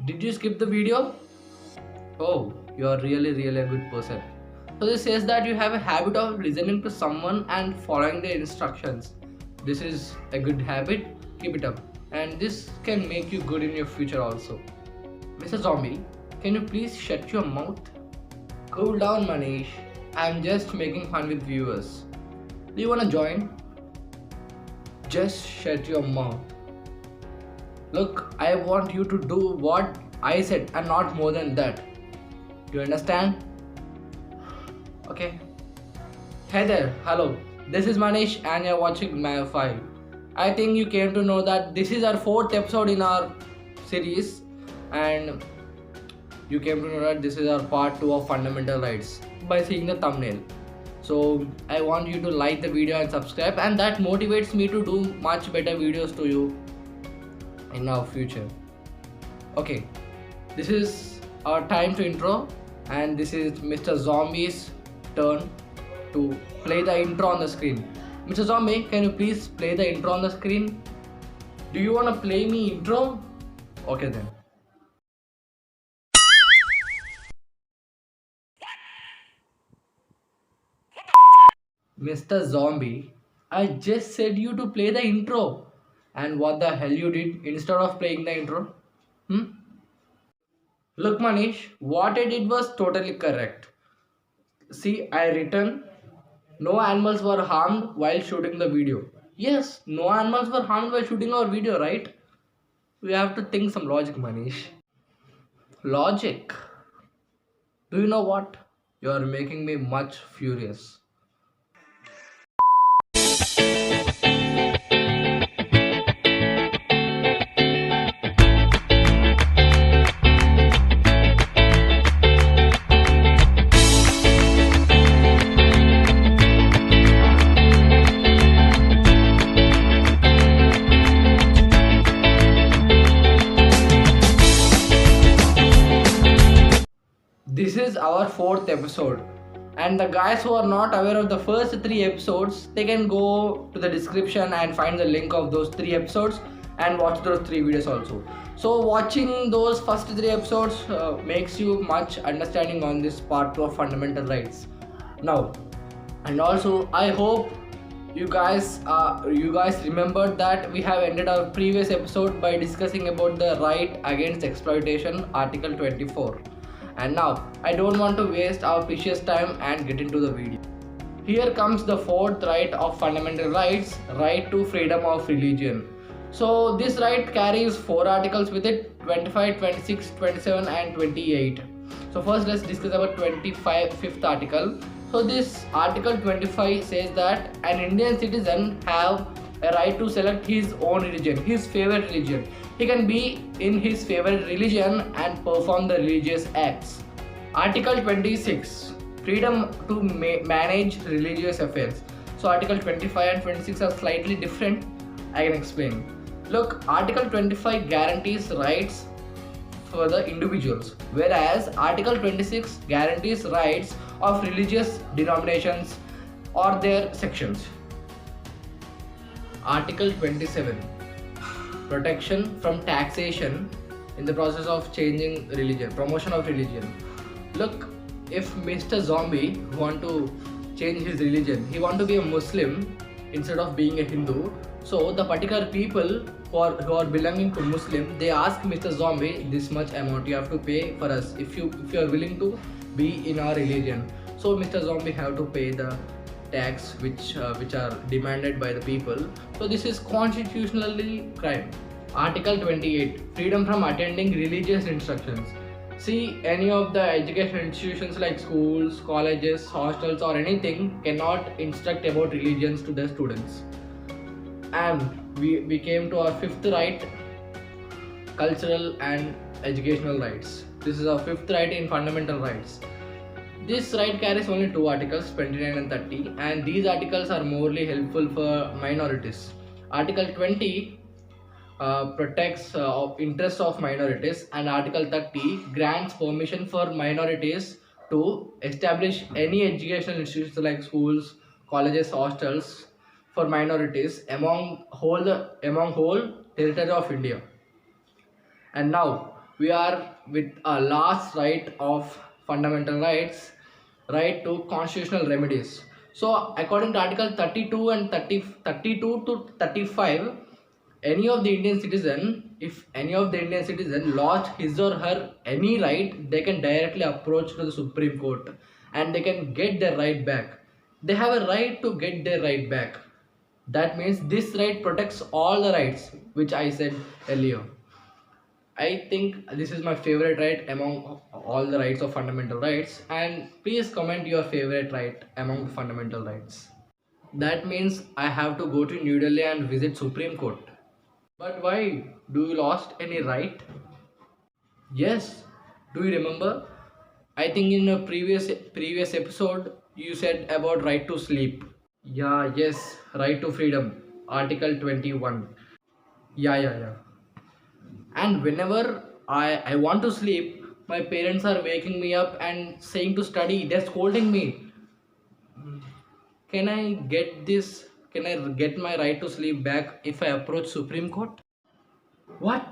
Did you skip the video? Oh, you are really a good person. So this says that you have a habit of listening to someone and following their instructions. This is a good habit. Keep it up. And this can make you good in your future also. Mr. Zombie, can you please shut your mouth? Cool down, Manish. I'm just making fun with viewers. Do you wanna join? Just shut your mouth. Look, I want you to do what I said and not more than that. Do you understand? Okay. Hey there, hello. This is Manish and you're watching My 5. I think you came to know that this is our fourth episode in our series, and you came to know that this is our part 2 of fundamental rights by seeing the thumbnail. So I want you to like the video and subscribe, and that motivates me to do much better videos to you in our future. Okay, this is our time to intro, and this is Mr. Zombie's turn to play the intro on the screen. Mr. Zombie, can you please play the intro on the screen? Do you want to play me intro? Okay then. Mr. Zombie, I just said you to play the intro. And what the hell you did instead of playing the intro? Hmm? Look, Manish, what I did was totally correct. See, I written no animals were harmed while shooting the video. Yes, no animals were harmed while shooting our video, right? We have to think some logic, Manish. Logic? Do you know what? You are making me much furious. This is our fourth episode, and the guys who are not aware of the first three episodes, they can go to the description and find the link of those three episodes and watch those three videos also. So watching those first three episodes makes you much understanding on this part 2 of fundamental rights now. And also I hope you guys remembered that we have ended our previous episode by discussing about the right against exploitation, article 24. And now I don't want to waste our precious time and get into the video. Here comes the fourth right of fundamental rights, right to freedom of religion. So this right carries four articles with it: 25, 26, 27 and 28. So first let's discuss about 25th article. So this article 25 says that an Indian citizen have a right to select his own religion, his favorite religion. He can be in his favorite religion and perform the religious acts. Article 26, freedom to manage religious affairs. So Article 25 and 26 are slightly different. I can explain. Look, Article 25 guarantees rights for the individuals, whereas Article 26 guarantees rights of religious denominations or their sections. Article 27, protection from taxation in the process of changing religion, promotion of religion. Look, if Mr. Zombie want to change his religion, he want to be a Muslim instead of being a Hindu. So the particular people who are belonging to Muslim, they ask Mr. Zombie, this much amount you have to pay for us if you are willing to be in our religion. So Mr. Zombie have to pay the tax which are demanded by the people. So this is constitutionally crime. Article 28, freedom from attending religious instructions. See, any of the education institutions like schools, colleges, hostels or anything cannot instruct about religions to their students. And we came to our fifth right, cultural and educational rights. This is our fifth right in fundamental rights. This right carries only two articles, 29 and 30, and these articles are morely helpful for minorities. Article 20 protects interests of minorities, and Article 30 grants permission for minorities to establish any educational institutions like schools, colleges, hostels for minorities among whole territory of India. And now we are with a last right of fundamental rights, right to constitutional remedies. So according to article 32 and 32 to 35, any of the Indian citizen, if any of the Indian citizen lost his or her any right, they can directly approach to the Supreme Court and they can get their right back. They have a right to get their right back. That means this right protects all the rights which I said earlier. I think this is my favorite right among all the rights of fundamental rights, and please comment your favorite right among the fundamental rights. That means I have to go to New Delhi and visit Supreme Court. But why? Do you lost any right? Yes. Do you remember? I think in a previous episode you said about right to sleep. Yeah, yes, right to freedom. Article 21. Yeah. And whenever I want to sleep, my parents are waking me up and saying to study. They're scolding me. Can I get this? Can I get my right to sleep back if I approach Supreme Court? What?